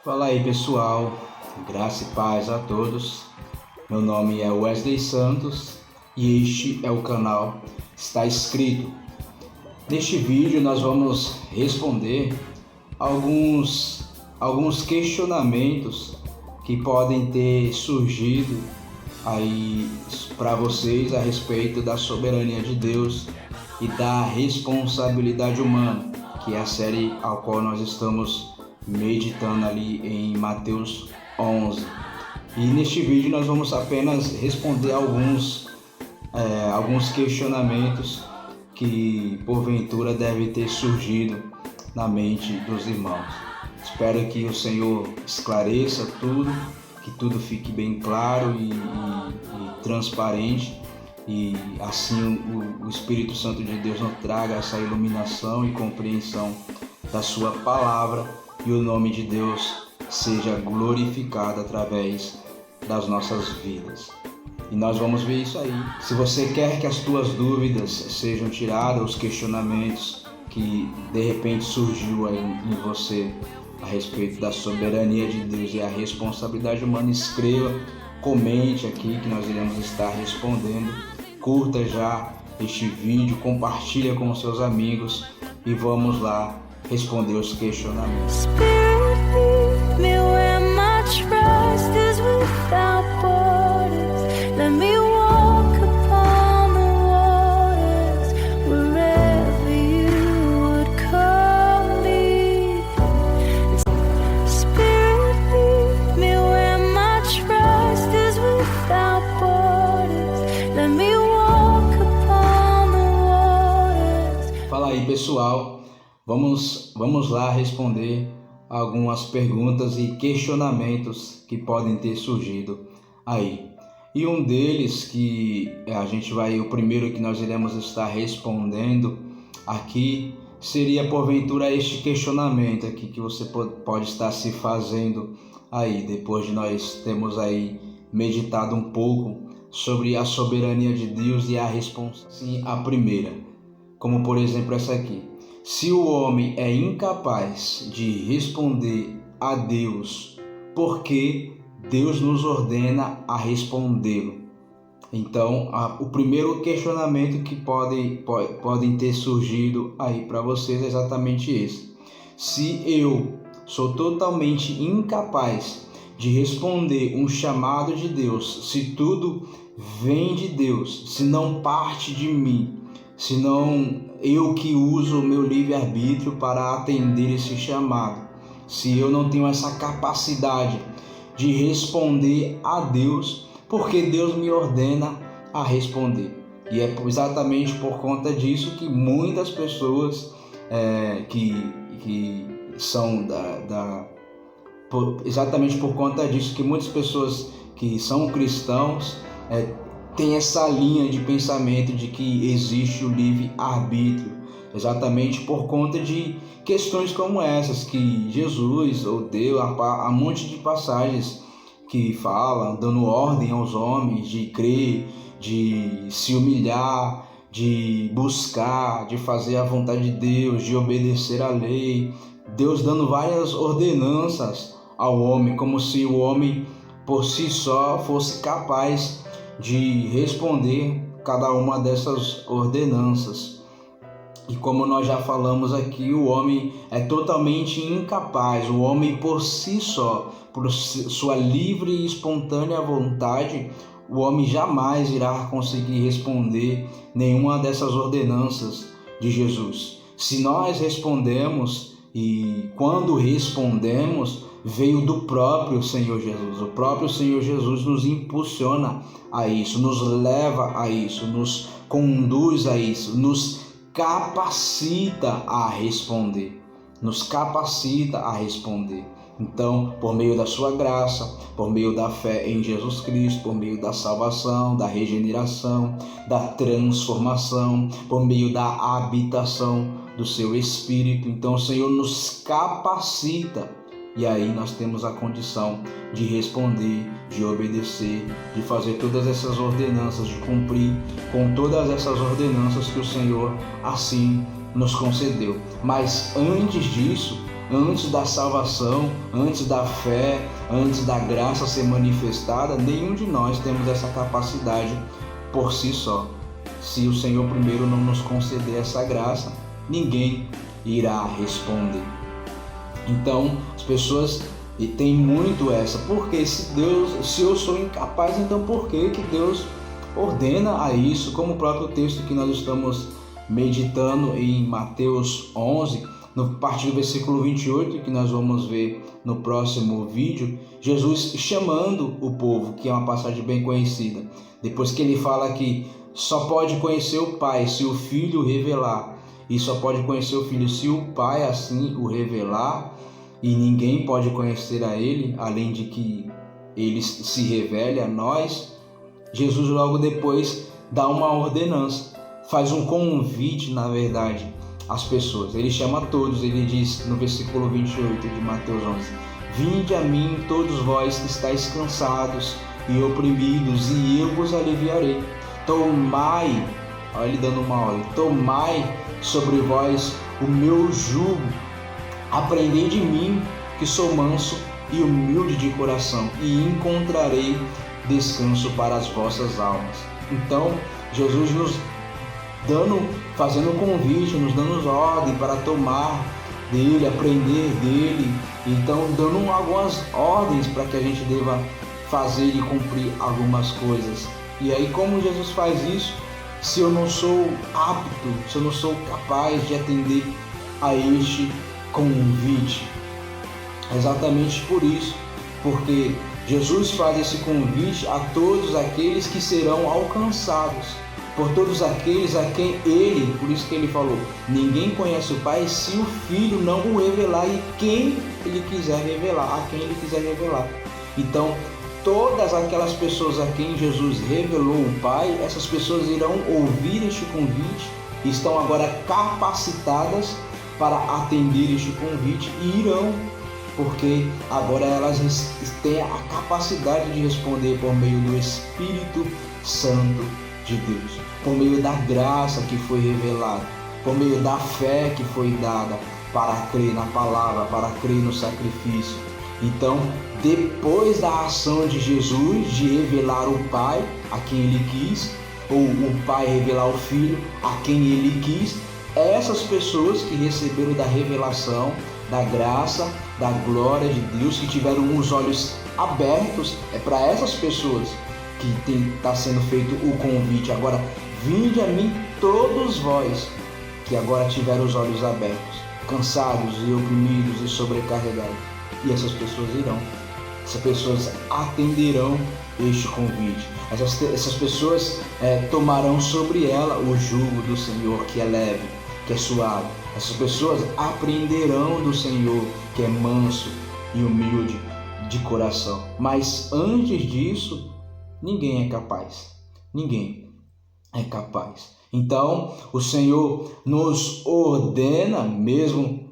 Fala aí pessoal, graça e paz a todos. Meu nome é Wesley Santos e este é o canal Está Escrito. Neste vídeo nós vamos responder alguns questionamentos que podem ter surgido aí para vocês a respeito da soberania de Deus e da responsabilidade humana, que é a série ao qual nós estamos meditando ali em Mateus 11. E neste vídeo nós vamos apenas responder alguns questionamentos que porventura devem ter surgido na mente dos irmãos. Espero que o Senhor esclareça tudo, que tudo fique bem claro e transparente, e assim o Espírito Santo de Deus nos traga essa iluminação e compreensão da sua palavra, e o nome de Deus seja glorificado através das nossas vidas. E nós vamos ver isso aí. Se você quer que as tuas dúvidas sejam tiradas, os questionamentos que de repente surgiu aí em você a respeito da soberania de Deus e a responsabilidade humana, escreva, comente aqui que nós iremos estar respondendo. Curta já este vídeo, compartilha com seus amigos e vamos lá responder os questionamentos. Spirit, lead me where my trust is without borders. Let me walk upon the waters wherever you would call me. Spirit, lead me where my trust is without borders. Let me walk upon the waters. Fala aí pessoal, vamos lá responder algumas perguntas e questionamentos que podem ter surgido aí. E um deles o primeiro que nós iremos estar respondendo aqui seria porventura este questionamento aqui que você pode estar se fazendo aí, depois de nós termos aí meditado um pouco sobre a soberania de Deus e a responsabilidade. Sim, a primeira, como por exemplo essa aqui: se o homem é incapaz de responder a Deus, por que Deus nos ordena a respondê-lo? Então, o primeiro questionamento que podem ter surgido aí para vocês é exatamente esse. Se eu sou totalmente incapaz de responder um chamado de Deus, se tudo vem de Deus, se não parte de mim, se não eu que uso o meu livre-arbítrio para atender esse chamado, se eu não tenho essa capacidade de responder a Deus, porque Deus me ordena a responder? E é exatamente por conta disso que muitas pessoas exatamente por conta disso que muitas pessoas que são cristãos tem essa linha de pensamento de que existe o livre-arbítrio, exatamente por conta de questões como essas que Jesus ou Deus, há um monte de passagens que falam, dando ordem aos homens de crer, de se humilhar, de buscar, de fazer a vontade de Deus, de obedecer à lei. Deus dando várias ordenanças ao homem, como se o homem por si só fosse capaz de responder cada uma dessas ordenanças. E como nós já falamos aqui, o homem é totalmente incapaz. O homem por si só, por sua livre e espontânea vontade, o homem jamais irá conseguir responder nenhuma dessas ordenanças de Jesus. Se nós respondemos, e quando respondemos, veio do próprio Senhor Jesus. O próprio Senhor Jesus nos impulsiona a isso, nos leva a isso, nos conduz a isso, nos capacita a responder. Então, por meio da sua graça, por meio da fé em Jesus Cristo, por meio da salvação, da regeneração, da transformação, por meio da habitação do seu Espírito, então o Senhor nos capacita. E aí nós temos a condição de responder, de obedecer, de fazer todas essas ordenanças, de cumprir com todas essas ordenanças que o Senhor assim nos concedeu. Mas antes disso, antes da salvação, antes da fé, antes da graça ser manifestada, nenhum de nós temos essa capacidade por si só. Se o Senhor primeiro não nos conceder essa graça, ninguém irá responder. Então, as pessoas têm muito essa, porque se eu sou incapaz, então por que Deus ordena a isso? Como o próprio texto que nós estamos meditando em Mateus 11, no partir do versículo 28, que nós vamos ver no próximo vídeo, Jesus chamando o povo, que é uma passagem bem conhecida, depois que ele fala que só pode conhecer o Pai se o Filho revelar, e só pode conhecer o Filho se o Pai assim o revelar, e ninguém pode conhecer a Ele, além de que Ele se revele a nós. Jesus logo depois dá uma ordenança, faz um convite, na verdade, às pessoas. Ele chama todos, ele diz no versículo 28 de Mateus 11: Vinde a mim todos vós que estáis cansados e oprimidos, e eu vos aliviarei. Tomai, olha ele dando uma ordem, tomai sobre vós o meu jugo, aprendei de mim, que sou manso e humilde de coração, e encontrarei descanso para as vossas almas. Então, Jesus nos fazendo um convite, nos dando ordem para tomar dele, aprender dele, então dando algumas ordens para que a gente deva fazer e cumprir algumas coisas. E aí, como Jesus faz isso, se eu não sou apto, se eu não sou capaz de atender a este convite? Exatamente por isso, porque Jesus faz esse convite a todos aqueles que serão alcançados, por todos aqueles a quem ele, por isso que ele falou, ninguém conhece o Pai se o Filho não o revelar, e quem ele quiser revelar, a quem ele quiser revelar. Então, todas aquelas pessoas a quem Jesus revelou o Pai, essas pessoas irão ouvir este convite e estão agora capacitadas para atender este convite, e irão, porque agora elas têm a capacidade de responder por meio do Espírito Santo de Deus, por meio da graça que foi revelada, por meio da fé que foi dada para crer na palavra, para crer no sacrifício. Então, depois da ação de Jesus de revelar o Pai a quem ele quis, ou o Pai revelar o Filho a quem ele quis, essas pessoas que receberam da revelação, da graça, da glória de Deus, que tiveram os olhos abertos, é para essas pessoas que está sendo feito o convite agora: vinde a mim todos vós que agora tiveram os olhos abertos, cansados e oprimidos e sobrecarregados. E essas pessoas irão, essas pessoas atenderão este convite, essas pessoas tomarão sobre ela o jugo do Senhor, que é leve, que é suave. Essas pessoas aprenderão do Senhor, que é manso e humilde de coração. Mas antes disso, ninguém é capaz. Ninguém é capaz. Então, o Senhor nos ordena mesmo,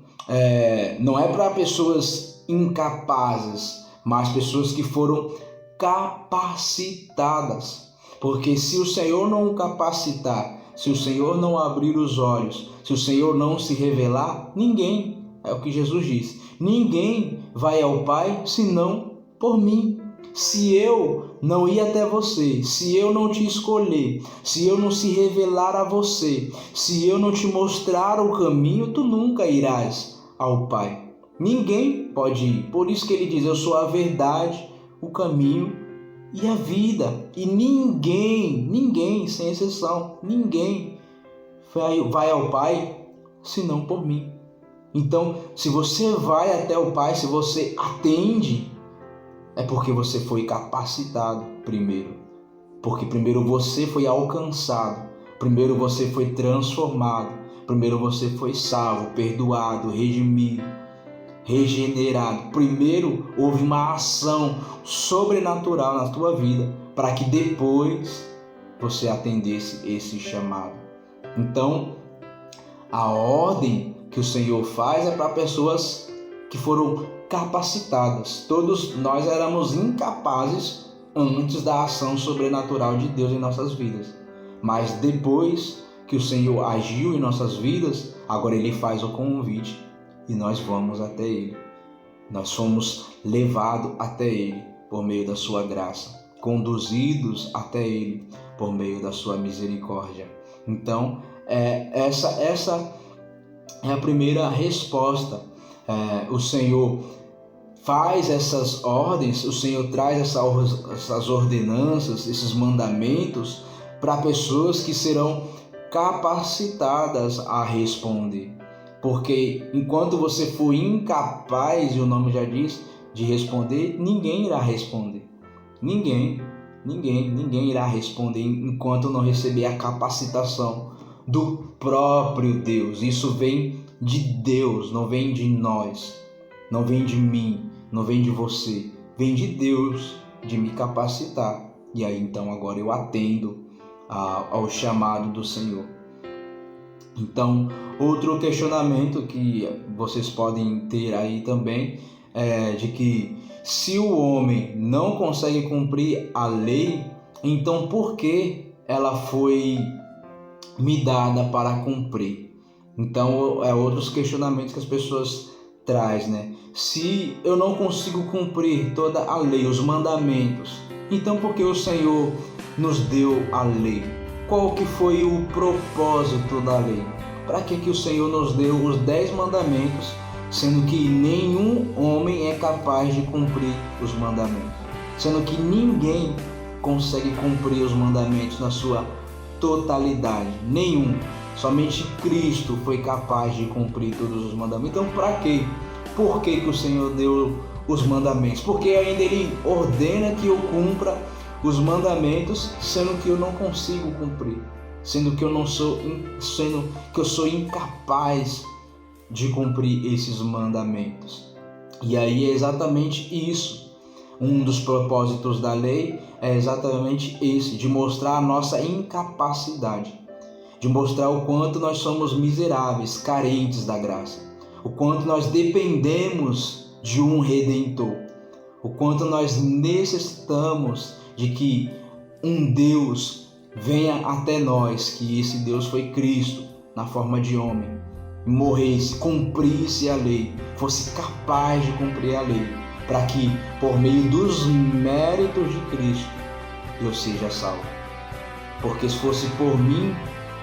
não é para pessoas incapazes, mas pessoas que foram capacitadas. Porque se o Senhor não capacitar, se o Senhor não abrir os olhos, se o Senhor não se revelar, ninguém, é o que Jesus diz, ninguém vai ao Pai senão por mim. Se eu não ir até você, se eu não te escolher, se eu não se revelar a você, se eu não te mostrar o caminho, tu nunca irás ao Pai. Ninguém pode ir. Por isso que ele diz: eu sou a verdade, o caminho e a vida. E ninguém, sem exceção, ninguém vai ao Pai senão por mim. Então, se você vai até o Pai, se você atende, é porque você foi capacitado primeiro. Porque primeiro você foi alcançado, primeiro você foi transformado, primeiro você foi salvo, perdoado, redimido, regenerado. Primeiro houve uma ação sobrenatural na tua vida para que depois você atendesse esse chamado. Então, a ordem que o Senhor faz é para pessoas que foram capacitadas. Todos nós éramos incapazes antes da ação sobrenatural de Deus em nossas vidas. Mas depois que o Senhor agiu em nossas vidas, agora Ele faz o convite e nós vamos até Ele. Nós somos levados até Ele por meio da sua graça, conduzidos até Ele por meio da sua misericórdia. Então, essa é a primeira resposta. O Senhor faz essas ordens, o Senhor traz essas ordenanças, esses mandamentos para pessoas que serão capacitadas a responder. Porque enquanto você for incapaz, e o nome já diz, de responder, ninguém irá responder. Ninguém irá responder enquanto não receber a capacitação do próprio Deus. Isso vem de Deus, não vem de nós, não vem de mim, não vem de você, vem de Deus de me capacitar. E aí então agora eu atendo ao chamado do Senhor. Então, outro questionamento que vocês podem ter aí também é de que se o homem não consegue cumprir a lei, então por que ela foi me dada para cumprir? Então, outros questionamentos que as pessoas trazem, né? Se eu não consigo cumprir toda a lei, os mandamentos, então por que o Senhor nos deu a lei? Qual que foi o propósito da lei? Para que o Senhor nos deu os 10 mandamentos, sendo que nenhum homem é capaz de cumprir os mandamentos? Sendo que ninguém consegue cumprir os mandamentos na sua totalidade. Nenhum. Somente Cristo foi capaz de cumprir todos os mandamentos. Então, para quê? Por que o Senhor deu os mandamentos? Porque ainda Ele ordena que eu cumpra os mandamentos, sendo que eu não consigo cumprir, sendo que eu sou incapaz de cumprir esses mandamentos. E aí é exatamente isso. Um dos propósitos da lei é exatamente esse, de mostrar a nossa incapacidade, de mostrar o quanto nós somos miseráveis, carentes da graça, o quanto nós dependemos de um Redentor, o quanto nós necessitamos de que um Deus venha até nós, que esse Deus foi Cristo na forma de homem, morresse, cumprisse a lei, fosse capaz de cumprir a lei, para que por meio dos méritos de Cristo eu seja salvo. Porque se fosse por mim,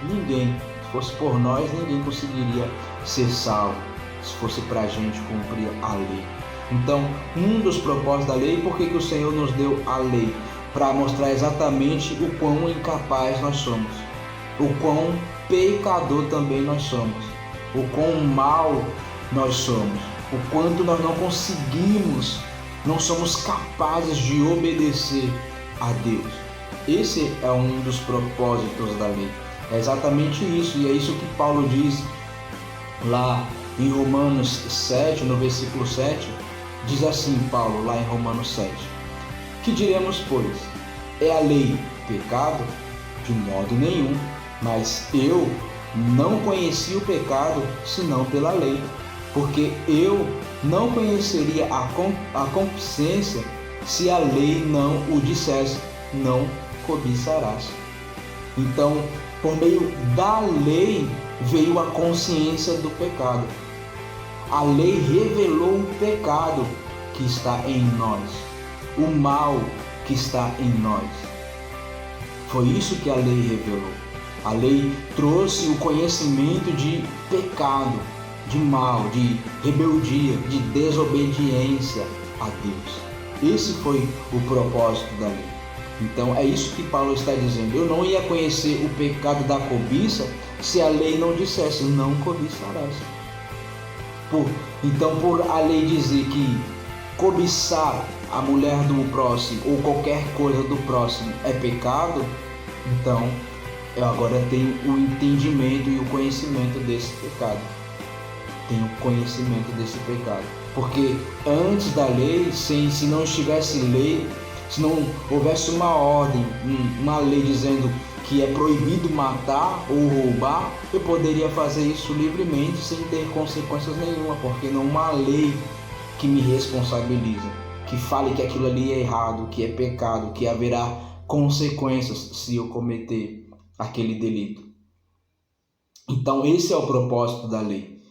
se fosse por nós, ninguém conseguiria ser salvo, se fosse para a gente cumprir a lei. Então, um dos propósitos da lei, por que o Senhor nos deu a lei? Para mostrar exatamente o quão incapaz nós somos, o quão pecador também nós somos, o quão mal nós somos, o quanto nós não somos capazes de obedecer a Deus. Esse é um dos propósitos da lei. É exatamente isso, e é isso que Paulo diz lá em Romanos 7, no versículo 7, diz assim Paulo lá em Romanos 7. Que diremos, pois? É a lei pecado? De modo nenhum, mas eu não conheci o pecado senão pela lei, porque eu não conheceria a concupiscência se a lei não o dissesse, não cobiçarás. Então, por meio da lei veio a consciência do pecado. A lei revelou o pecado que está em nós, o mal que está em nós. Foi isso que a lei revelou. A lei trouxe o conhecimento de pecado, de mal, de rebeldia, de desobediência a Deus. Esse foi o propósito da lei. Então é isso que Paulo está dizendo. Eu não ia conhecer o pecado da cobiça se a lei não dissesse, não cobiçarás. Então, por a lei dizer que cobiçar a mulher do próximo ou qualquer coisa do próximo é pecado, então eu agora tenho o entendimento e o conhecimento desse pecado. Tenho conhecimento desse pecado. Porque antes da lei, se não estivesse lei, se não houvesse uma ordem, uma lei dizendo que é proibido matar ou roubar, eu poderia fazer isso livremente sem ter consequências nenhuma, porque não há uma lei que me responsabiliza, que fale que aquilo ali é errado, que é pecado, que haverá consequências se eu cometer aquele delito. Então esse é o propósito da lei,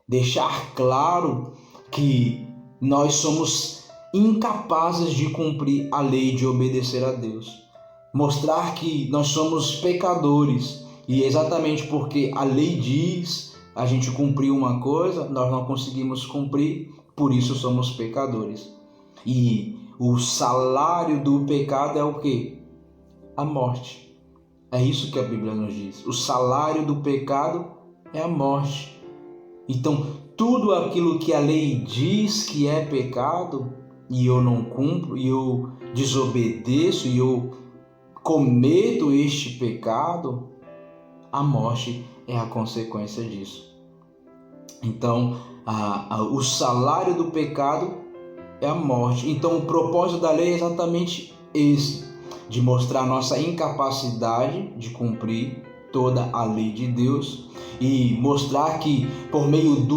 deixar claro que nós somos incapazes de cumprir a lei, de obedecer a Deus. Mostrar que nós somos pecadores e exatamente porque a lei diz a gente cumprir uma coisa, nós não conseguimos cumprir, por isso somos pecadores. E o salário do pecado é o quê? A morte. É isso que a Bíblia nos diz. O salário do pecado é a morte. Então, tudo aquilo que a lei diz que é pecado, e eu não cumpro, e eu desobedeço, e eu cometo este pecado, a morte é a consequência disso. Então, o salário do pecado é a morte. Então, o propósito da lei é exatamente esse, de mostrar nossa incapacidade de cumprir toda a lei de Deus e mostrar que, por meio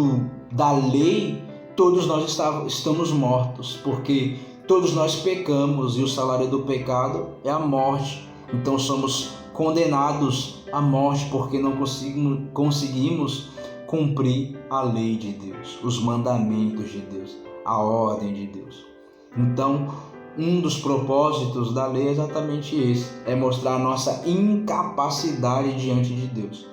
da lei, todos nós estamos mortos, porque todos nós pecamos e o salário do pecado é a morte. Então somos condenados à morte porque não conseguimos cumprir a lei de Deus, os mandamentos de Deus, a ordem de Deus. Então, um dos propósitos da lei é exatamente esse, é mostrar a nossa incapacidade diante de Deus.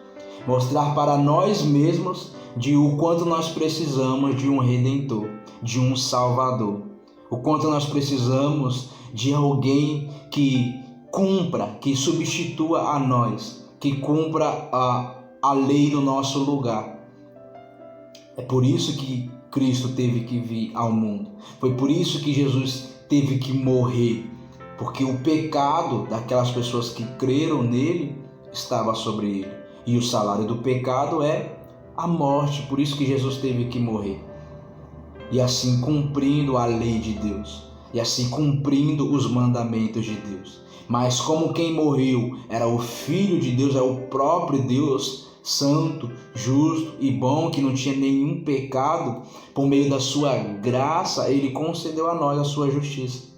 Mostrar para nós mesmos de o quanto nós precisamos de um Redentor, de um Salvador. O quanto nós precisamos de alguém que cumpra, que substitua a nós, que cumpra a lei no nosso lugar. É por isso que Cristo teve que vir ao mundo. Foi por isso que Jesus teve que morrer, porque o pecado daquelas pessoas que creram nele estava sobre ele. E o salário do pecado é a morte, por isso que Jesus teve que morrer. E assim cumprindo a lei de Deus, e assim cumprindo os mandamentos de Deus. Mas como quem morreu era o Filho de Deus, é o próprio Deus, santo, justo e bom, que não tinha nenhum pecado, por meio da sua graça, ele concedeu a nós a sua justiça.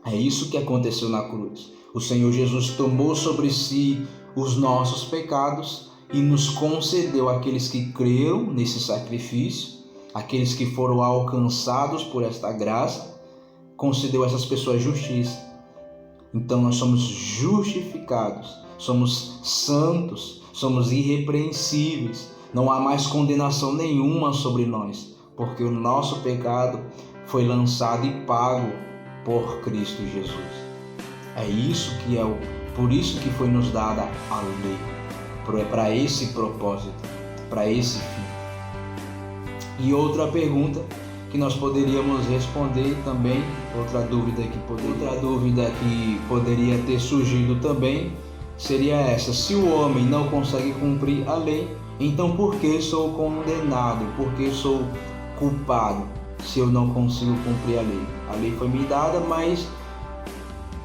É isso que aconteceu na cruz. O Senhor Jesus tomou sobre si os nossos pecados e nos concedeu, aqueles que creram nesse sacrifício, aqueles que foram alcançados por esta graça, concedeu a essas pessoas justiça. Então nós somos justificados, somos santos, somos irrepreensíveis. Não há mais condenação nenhuma sobre nós, porque o nosso pecado foi lançado e pago por Cristo Jesus. É isso que por isso que foi nos dada a lei, para esse propósito, para esse fim. E outra pergunta que nós poderíamos responder também, outra dúvida que poderia ter surgido também, seria essa: se o homem não consegue cumprir a lei, então por que sou condenado? Por que sou culpado se eu não consigo cumprir a lei? A lei foi me dada, mas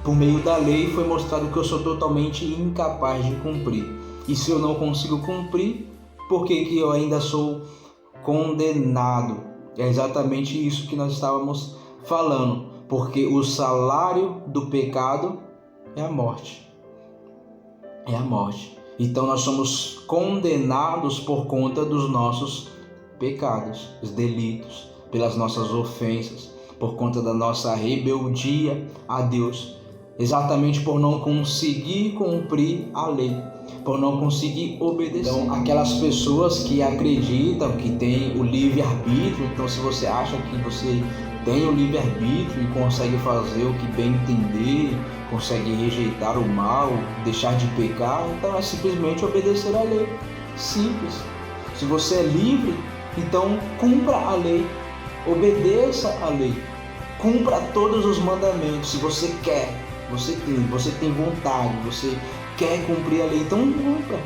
por meio da lei foi mostrado que eu sou totalmente incapaz de cumprir. E se eu não consigo cumprir, por que eu ainda sou condenado? É exatamente isso que nós estávamos falando, porque o salário do pecado é a morte. É a morte. Então nós somos condenados por conta dos nossos pecados, os delitos, pelas nossas ofensas, por conta da nossa rebeldia a Deus, exatamente por não conseguir cumprir a lei, por não conseguir obedecer. Então, aquelas pessoas que acreditam que tem o livre-arbítrio, então se você acha que você tem o livre-arbítrio e consegue fazer o que bem entender, consegue rejeitar o mal, deixar de pecar, então é simplesmente obedecer a lei. Simples. Se você é livre, então cumpra a lei, obedeça a lei, cumpra todos os mandamentos. Se você quer, você tem vontade, você quer cumprir a lei, então cumpra.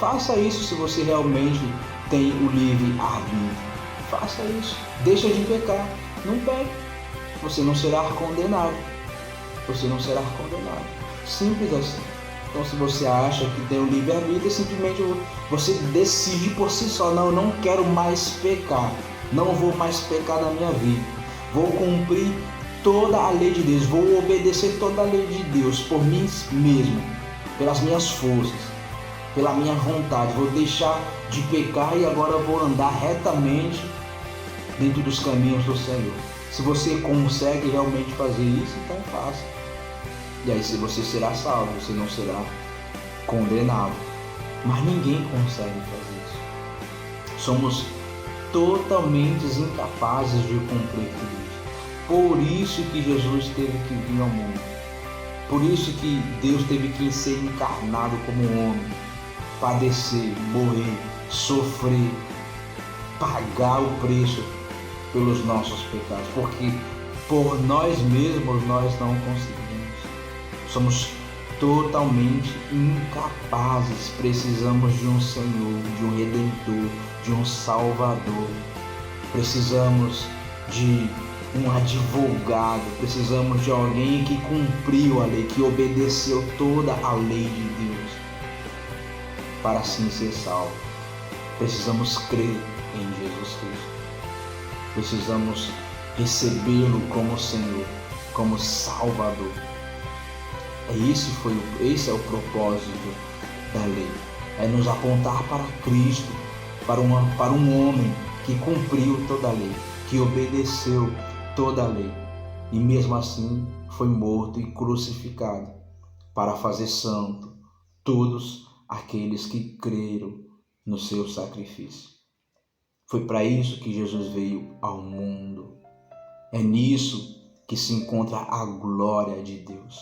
Faça isso se você realmente tem o livre-arbítrio. Faça isso. Deixa de pecar. Não peque. Você não será condenado. Você não será condenado. Simples assim. Então, se você acha que tem o livre-arbítrio, simplesmente você decide por si só: não, eu não quero mais pecar. Não vou mais pecar na minha vida. Vou cumprir toda a lei de Deus. Vou obedecer toda a lei de Deus por mim mesmo, pelas minhas forças. pela minha vontade, vou deixar de pecar e agora vou andar retamente dentro dos caminhos do Senhor. Se você consegue realmente fazer isso, então faça. E aí você será salvo, você não será condenado. Mas ninguém consegue fazer isso. Somos totalmente incapazes de cumprir tudo isso. Por isso que Jesus teve que vir ao mundo. Por isso que Deus teve que ser encarnado como homem, padecer, morrer, sofrer, pagar o preço pelos nossos pecados, porque por nós mesmos nós não conseguimos. Somos totalmente incapazes, precisamos de um Senhor, de um Redentor, de um Salvador. Precisamos de um advogado, precisamos de alguém que cumpriu a lei, que obedeceu toda a lei de Deus, para assim ser salvo. Precisamos crer em Jesus Cristo. Precisamos recebê-lo como Senhor, como Salvador. Esse é o propósito da lei. É nos apontar para Cristo, para um homem que cumpriu toda a lei, que obedeceu toda a lei. E mesmo assim foi morto e crucificado para fazer santo todos aqueles que creram no seu sacrifício. Foi para isso que Jesus veio ao mundo. É nisso que se encontra a glória de Deus.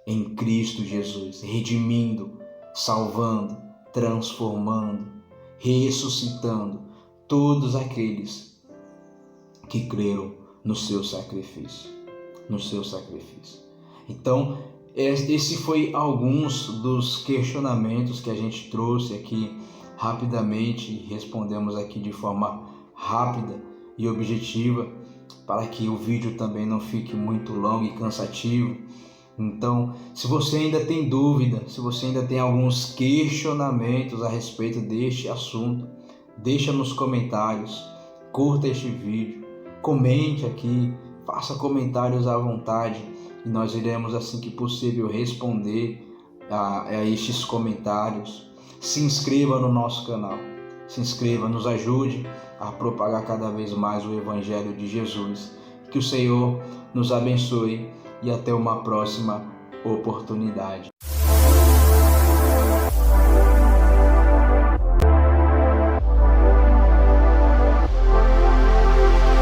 Em Cristo Jesus, redimindo, salvando, transformando, ressuscitando todos aqueles que creram no seu sacrifício. Então, esse foi alguns dos questionamentos que a gente trouxe aqui rapidamente, respondemos aqui de forma rápida e objetiva, para que o vídeo também não fique muito longo e cansativo. Então, se você ainda tem dúvida, se você ainda tem alguns questionamentos a respeito deste assunto, deixa nos comentários, curta este vídeo, comente aqui, faça comentários à vontade e nós iremos, assim que possível, responder a estes comentários. Se inscreva no nosso canal, se inscreva, nos ajude a propagar cada vez mais o Evangelho de Jesus. Que o Senhor nos abençoe e até uma próxima oportunidade.